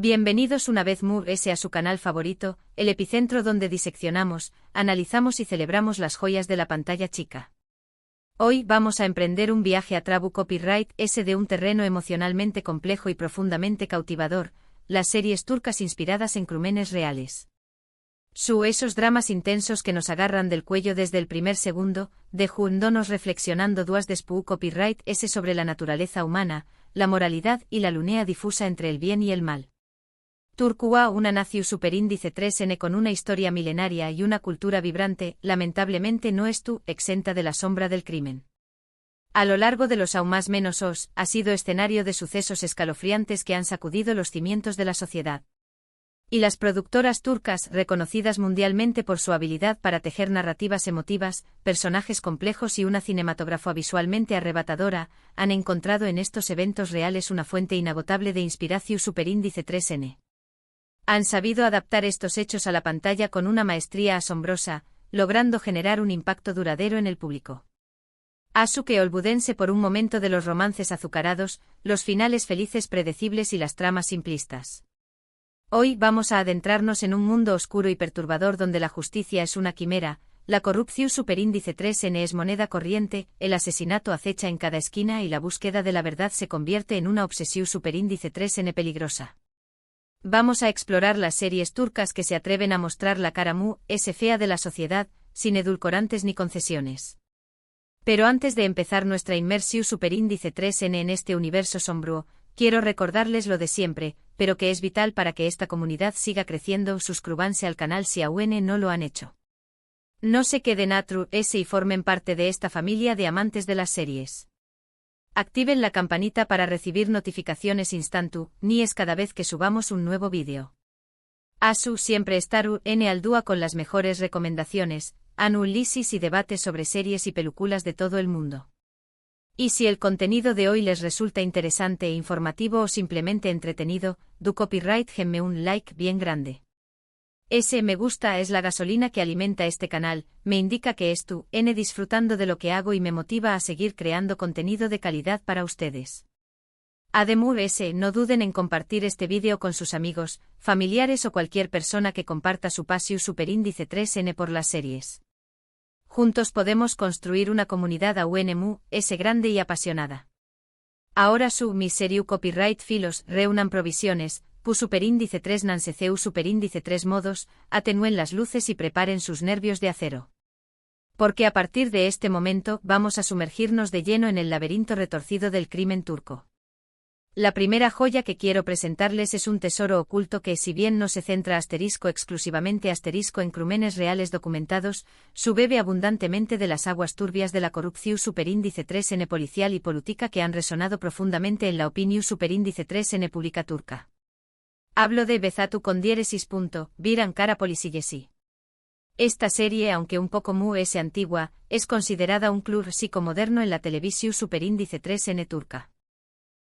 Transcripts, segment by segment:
Bienvenidos una vez más a su canal favorito, el epicentro donde diseccionamos, analizamos y celebramos las joyas de la pantalla chica. Hoy vamos a emprender un viaje a True Copyright de un terreno emocionalmente complejo y profundamente cautivador, las series turcas inspiradas en crímenes reales. Esos dramas intensos que nos agarran del cuello desde el primer segundo, dejándonos reflexionando después copyright sobre la naturaleza humana, la moralidad y la línea difusa entre el bien y el mal. Turquía, una nación superíndice 3N con una historia milenaria y una cultura vibrante, lamentablemente no estuvo exenta de la sombra del crimen. A lo largo de los aún más menos ha sido escenario de sucesos escalofriantes que han sacudido los cimientos de la sociedad. Y las productoras turcas, reconocidas mundialmente por su habilidad para tejer narrativas emotivas, personajes complejos y una cinematografía visualmente arrebatadora, han encontrado en estos eventos reales una fuente inagotable de inspiración superíndice 3N. Han sabido adaptar estos hechos a la pantalla con una maestría asombrosa, logrando generar un impacto duradero en el público. Que olvídense por un momento de los romances azucarados, los finales felices predecibles y las tramas simplistas. Hoy vamos a adentrarnos en un mundo oscuro y perturbador donde la justicia es una quimera, la corrupción superíndice 3N es moneda corriente, el asesinato acecha en cada esquina y la búsqueda de la verdad se convierte en una obsesión superíndice 3N peligrosa. Vamos a explorar las series turcas que se atreven a mostrar la cara fea de la sociedad, sin edulcorantes ni concesiones. Pero antes de empezar nuestra inmersión superíndice 3N en este universo sombrío, quiero recordarles lo de siempre, pero que es vital para que esta comunidad siga creciendo. Suscríbanse al canal si aún no lo han hecho. No se queden atrás y formen parte de esta familia de amantes de las series. Activen la campanita para recibir notificaciones instantáneas cada vez que subamos un nuevo vídeo. Siempre estar al día con las mejores recomendaciones, análisis y debates sobre series y películas de todo el mundo. Y si el contenido de hoy les resulta interesante e informativo o simplemente entretenido, copyright denme un like bien grande. Ese me gusta es la gasolina que alimenta este canal, me indica que estoy disfrutando de lo que hago y me motiva a seguir creando contenido de calidad para ustedes. Además, no duden en compartir este vídeo con sus amigos, familiares o cualquier persona que comparta su pasión superíndice 3N por las series. Juntos podemos construir una comunidad grande y apasionada. Ahora mi serie copyright filos reúnan provisiones, superíndice 3 nanceceu superíndice 3 modos, atenúen las luces y preparen sus nervios de acero. Porque a partir de este momento vamos a sumergirnos de lleno en el laberinto retorcido del crimen turco. La primera joya que quiero presentarles es un tesoro oculto que, si bien no se centra exclusivamente en crímenes reales documentados, bebe abundantemente de las aguas turbias de la corrupción superíndice 3N policial y política que han resonado profundamente en la opinión superíndice 3N pública turca. Hablo de Behzatu con diéresis. Bir Ankara Polisiyesi. Esta serie, aunque un poco antigua, es considerada un clásico moderno en la televisión superíndice 3N turca.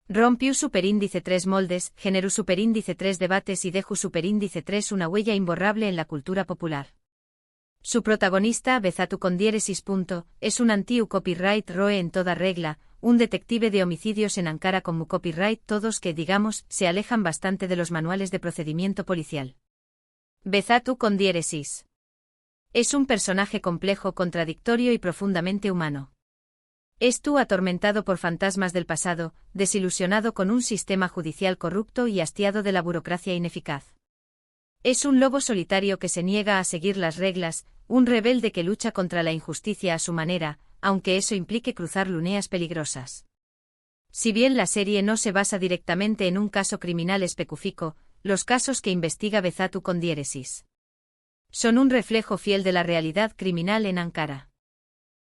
Rompió superíndice 3 moldes, generó superíndice 3 debates y dejó superíndice 3 una huella imborrable en la cultura popular. Su protagonista, Behzatu con diéresis. Es un anti-copyright roe en toda regla, un detective de homicidios en Ankara con copyright todos que, digamos, se alejan bastante de los manuales de procedimiento policial. Behzatu con diéresis. Es un personaje complejo, contradictorio y profundamente humano. Estuvo atormentado por fantasmas del pasado, desilusionado con un sistema judicial corrupto y hastiado de la burocracia ineficaz. Es un lobo solitario que se niega a seguir las reglas, un rebelde que lucha contra la injusticia a su manera, aunque eso implique cruzar líneas peligrosas. Si bien la serie no se basa directamente en un caso criminal específico, los casos que investiga Behzatu con diéresis son un reflejo fiel de la realidad criminal en Ankara.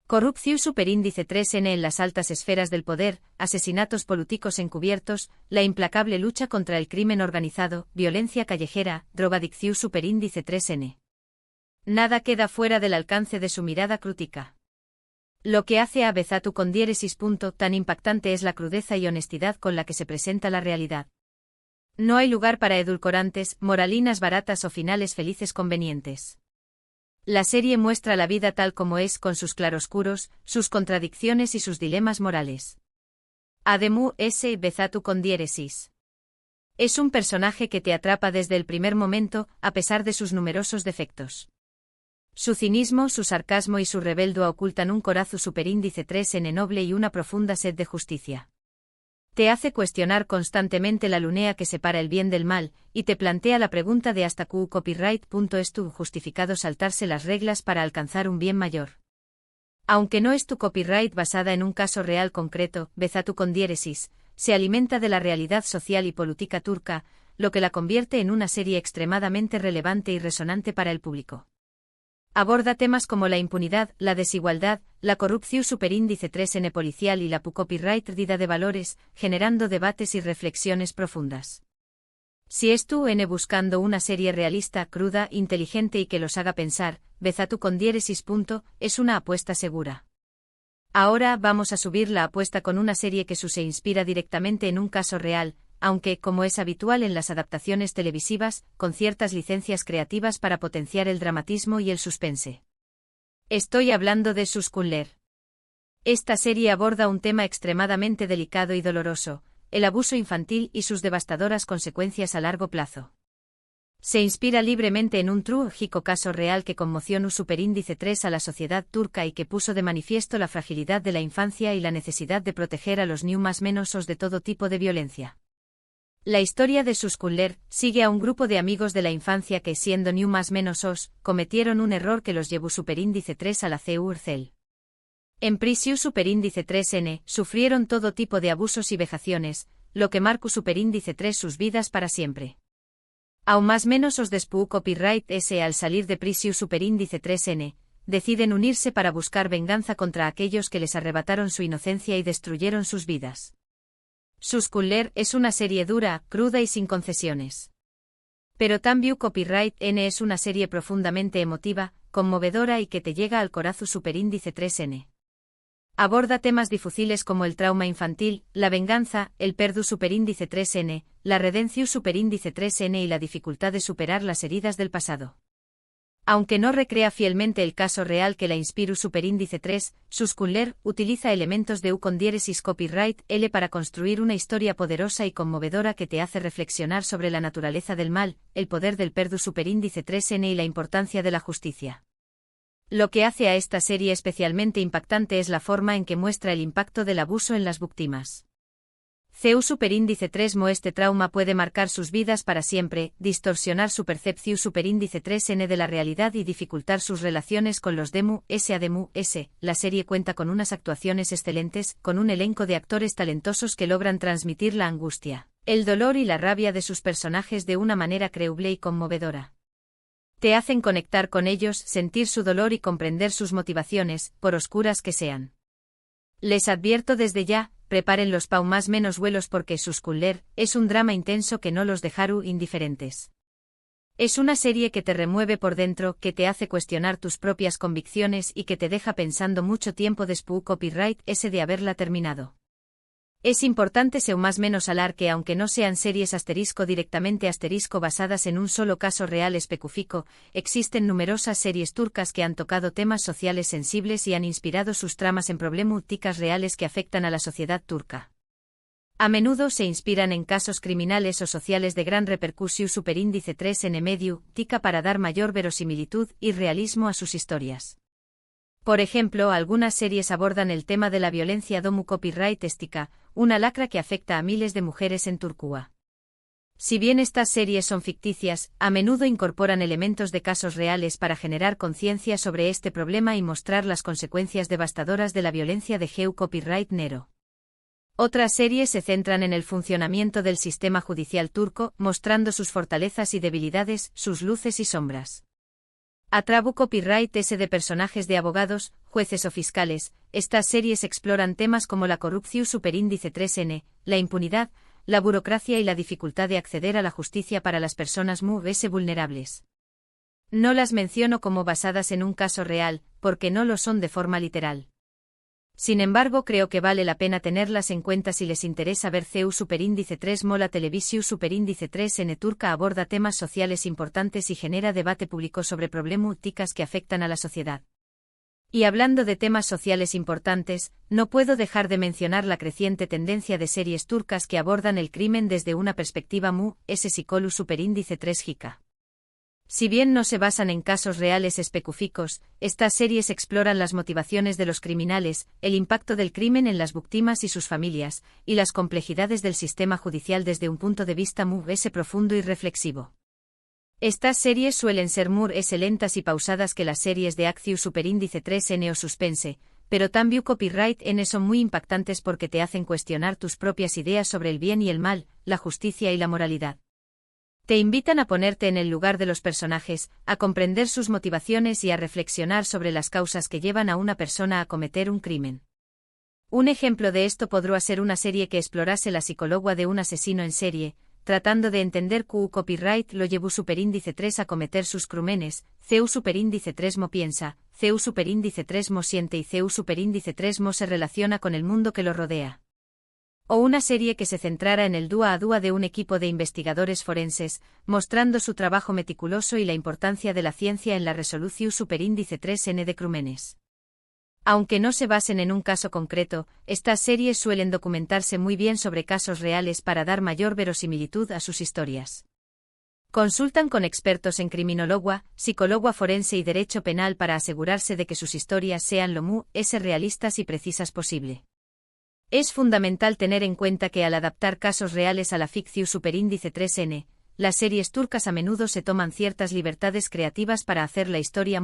Corrupción superíndice 3N en las altas esferas del poder, asesinatos políticos encubiertos, la implacable lucha contra el crimen organizado, violencia callejera, drogadicción superíndice 3N. Nada queda fuera del alcance de su mirada crítica. Lo que hace a Behzatu con diéresis. Tan impactante es la crudeza y honestidad con la que se presenta la realidad. No hay lugar para edulcorantes, moralinas baratas o finales felices convenientes. La serie muestra la vida tal como es, con sus claroscuros, sus contradicciones y sus dilemas morales. Además, Behzatu con diéresis. Es un personaje que te atrapa desde el primer momento, a pesar de sus numerosos defectos. Su cinismo, su sarcasmo y su rebeldo ocultan un corazón superíndice 3N noble y una profunda sed de justicia. Te hace cuestionar constantemente la línea que separa el bien del mal, y te plantea la pregunta de hasta qué copyright punto es tu justificado saltarse las reglas para alcanzar un bien mayor. Aunque no es tu copyright basada en un caso real concreto, Bezatu con diéresis, se alimenta de la realidad social y política turca, lo que la convierte en una serie extremadamente relevante y resonante para el público. Aborda temas como la impunidad, la desigualdad, la corrupción superíndice 3N policial y la copyright perdida de valores, generando debates y reflexiones profundas. Si es tú buscando una serie realista, cruda, inteligente y que los haga pensar, Bezatu con diéresis. Es una apuesta segura. Ahora vamos a subir la apuesta con una serie que se inspira directamente en un caso real, aunque, como es habitual en las adaptaciones televisivas, con ciertas licencias creativas para potenciar el dramatismo y el suspense. Estoy hablando de Suskunler. Esta serie aborda un tema extremadamente delicado y doloroso, el abuso infantil y sus devastadoras consecuencias a largo plazo. Se inspira libremente en un trágico caso real que conmocionó superíndice 3 a la sociedad turca y que puso de manifiesto la fragilidad de la infancia y la necesidad de proteger a los más menosos de todo tipo de violencia. La historia de Suskunler sigue a un grupo de amigos de la infancia que, siendo más menosos, cometieron un error que los llevó superíndice 3 a la cárcel. En prisión superíndice 3N, sufrieron todo tipo de abusos y vejaciones, lo que marcó superíndice 3 sus vidas para siempre. Aún más menosos después copyright S al salir de prisión superíndice 3N, deciden unirse para buscar venganza contra aquellos que les arrebataron su inocencia y destruyeron sus vidas. Suskunler es una serie dura, cruda y sin concesiones. Pero también Copyright N es una serie profundamente emotiva, conmovedora y que te llega al corazón superíndice 3N. Aborda temas difíciles como el trauma infantil, la venganza, el perdu superíndice 3N, la redención superíndice 3N y la dificultad de superar las heridas del pasado. Aunque no recrea fielmente el caso real que la inspiró superíndice 3, Suskunler utiliza elementos de con diéresis copyright L para construir una historia poderosa y conmovedora que te hace reflexionar sobre la naturaleza del mal, el poder del perdu superíndice 3N y la importancia de la justicia. Lo que hace a esta serie especialmente impactante es la forma en que muestra el impacto del abuso en las víctimas. CEU superíndice 3 este trauma puede marcar sus vidas para siempre, distorsionar su percepción superíndice 3N de la realidad y dificultar sus relaciones con los DEMU S. La serie cuenta con unas actuaciones excelentes, con un elenco de actores talentosos que logran transmitir la angustia, el dolor y la rabia de sus personajes de una manera creíble y conmovedora. Te hacen conectar con ellos, sentir su dolor y comprender sus motivaciones, por oscuras que sean. Les advierto desde ya, preparen los más menos vuelos porque Suskunler es un drama intenso que no los dejará indiferentes. Es una serie que te remueve por dentro, que te hace cuestionar tus propias convicciones y que te deja pensando mucho tiempo después copyright S de haberla terminado. Es importante ser más menos hablar que aunque no sean series directamente basadas en un solo caso real específico, existen numerosas series turcas que han tocado temas sociales sensibles y han inspirado sus tramas en problemáticas reales que afectan a la sociedad turca. A menudo se inspiran en casos criminales o sociales de gran repercusión superíndice 3N medio, tica para dar mayor verosimilitud y realismo a sus historias. Por ejemplo, algunas series abordan el tema de la violencia domu copyright estica, una lacra que afecta a miles de mujeres en Turquía. Si bien estas series son ficticias, a menudo incorporan elementos de casos reales para generar conciencia sobre este problema y mostrar las consecuencias devastadoras de la violencia de GEU copyright Nero. Otras series se centran en el funcionamiento del sistema judicial turco, mostrando sus fortalezas y debilidades, sus luces y sombras. Atrabu copyright S de personajes de abogados, jueces o fiscales. Estas series exploran temas como la corrupción superíndice 3N, la impunidad, la burocracia y la dificultad de acceder a la justicia para las personas vulnerables. No las menciono como basadas en un caso real, porque no lo son de forma literal. Sin embargo, creo que vale la pena tenerlas en cuenta si les interesa ver CEU superíndice 3 la televisión superíndice 3N turca aborda temas sociales importantes y genera debate público sobre problemáticas que afectan a la sociedad. Y hablando de temas sociales importantes, no puedo dejar de mencionar la creciente tendencia de series turcas que abordan el crimen desde una perspectiva psikolojik superíndice 3 jica. Si bien no se basan en casos reales específicos, estas series exploran las motivaciones de los criminales, el impacto del crimen en las víctimas y sus familias, y las complejidades del sistema judicial desde un punto de vista profundo y reflexivo. Estas series suelen ser lentas y pausadas que las series de acción superíndice 3N o suspense, pero también copyright N son muy impactantes porque te hacen cuestionar tus propias ideas sobre el bien y el mal, la justicia y la moralidad. Te invitan a ponerte en el lugar de los personajes, a comprender sus motivaciones y a reflexionar sobre las causas que llevan a una persona a cometer un crimen. Un ejemplo de esto podría ser una serie que explorase la psicología de un asesino en serie, tratando de entender copyright lo llevó superíndice 3 a cometer sus crímenes, CU superíndice 3 mo piensa, CU superíndice 3 mo siente y CU superíndice 3 mo se relaciona con el mundo que lo rodea. O una serie que se centrara en el dúa a dúa de un equipo de investigadores forenses, mostrando su trabajo meticuloso y la importancia de la ciencia en la resolución superíndice 3N de crímenes. Aunque no se basen en un caso concreto, estas series suelen documentarse muy bien sobre casos reales para dar mayor verosimilitud a sus historias. Consultan con expertos en criminología, psicología forense y derecho penal para asegurarse de que sus historias sean lo realistas y precisas posible. Es fundamental tener en cuenta que al adaptar casos reales a la ficción superíndice 3N, las series turcas a menudo se toman ciertas libertades creativas para hacer la historia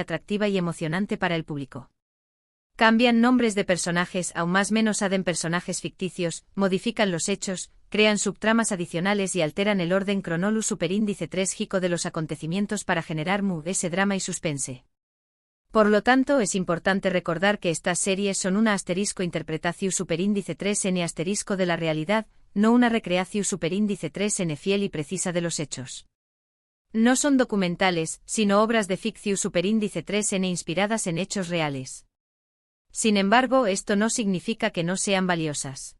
atractiva y emocionante para el público. Cambian nombres de personajes aún más menos aden personajes ficticios, modifican los hechos, crean subtramas adicionales y alteran el orden cronológico superíndice 3 jico de los acontecimientos para generar drama y suspense. Por lo tanto, es importante recordar que estas series son una interpretación superíndice 3N de la realidad, no una recreación superíndice 3N fiel y precisa de los hechos. No son documentales, sino obras de ficción superíndice 3N inspiradas en hechos reales. Sin embargo, esto no significa que no sean valiosas.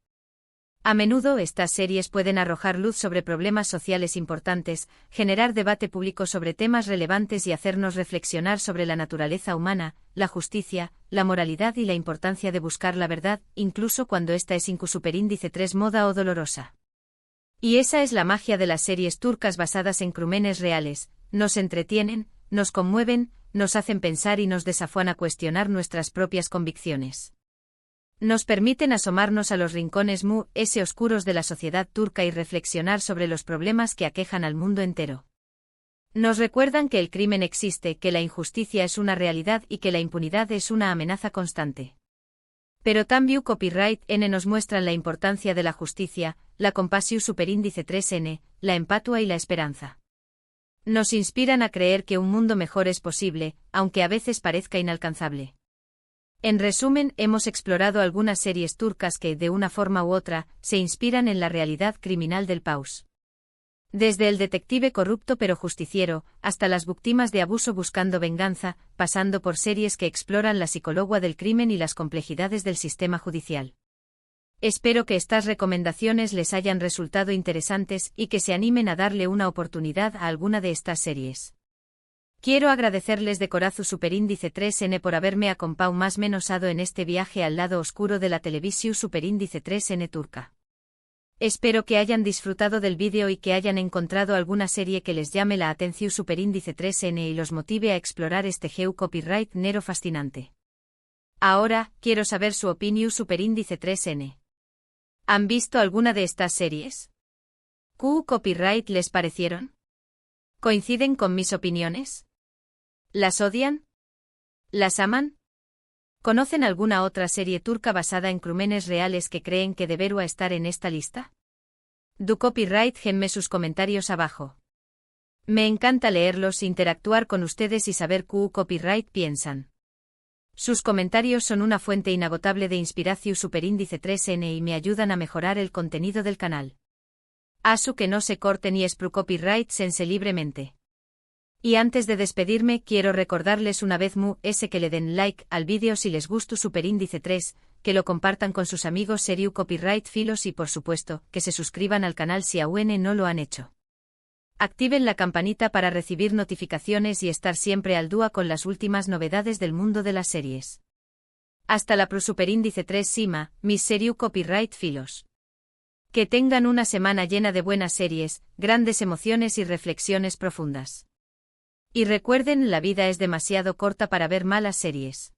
A menudo estas series pueden arrojar luz sobre problemas sociales importantes, generar debate público sobre temas relevantes y hacernos reflexionar sobre la naturaleza humana, la justicia, la moralidad y la importancia de buscar la verdad, incluso cuando esta es superíndice 3 moda o dolorosa. Y esa es la magia de las series turcas basadas en crímenes reales, nos entretienen, nos conmueven, nos hacen pensar y nos desafían a cuestionar nuestras propias convicciones. Nos permiten asomarnos a los rincones oscuros de la sociedad turca y reflexionar sobre los problemas que aquejan al mundo entero. Nos recuerdan que el crimen existe, que la injusticia es una realidad y que la impunidad es una amenaza constante. Pero también copyright N nos muestran la importancia de la justicia, la compasión superíndice 3N, la empatía y la esperanza. Nos inspiran a creer que un mundo mejor es posible, aunque a veces parezca inalcanzable. En resumen, hemos explorado algunas series turcas que, de una forma u otra, se inspiran en la realidad criminal del país. Desde el detective corrupto pero justiciero, hasta las víctimas de abuso buscando venganza, pasando por series que exploran la psicología del crimen y las complejidades del sistema judicial. Espero que estas recomendaciones les hayan resultado interesantes y que se animen a darle una oportunidad a alguna de estas series. Quiero agradecerles de corazón superíndice 3N por haberme acompañado más menosado en este viaje al lado oscuro de la televisión superíndice 3N turca. Espero que hayan disfrutado del vídeo y que hayan encontrado alguna serie que les llame la atención superíndice 3N y los motive a explorar este copyright nero fascinante. Ahora, quiero saber su opinión superíndice 3N. ¿Han visto alguna de estas series? ¿Qué copyright les parecieron? ¿Coinciden con mis opiniones? ¿Las odian? ¿Las aman? ¿Conocen alguna otra serie turca basada en crímenes reales que creen que debería estar en esta lista? Du copyright genme sus comentarios abajo. Me encanta leerlos, interactuar con ustedes y saber qué copyright piensan. Sus comentarios son una fuente inagotable de inspiración superíndice 3N y me ayudan a mejorar el contenido del canal. Asu que no se corten y espru copyright sense libremente. Y antes de despedirme quiero recordarles una vez que le den like al vídeo si les gustó superíndice 3, que lo compartan con sus amigos seriu copyright filos y por supuesto, que se suscriban al canal si aún no lo han hecho. Activen la campanita para recibir notificaciones y estar siempre al día con las últimas novedades del mundo de las series. Hasta la Superíndice 3 Sima, Miss Serious Copyright Filos. Que tengan una semana llena de buenas series, grandes emociones y reflexiones profundas. Y recuerden, la vida es demasiado corta para ver malas series.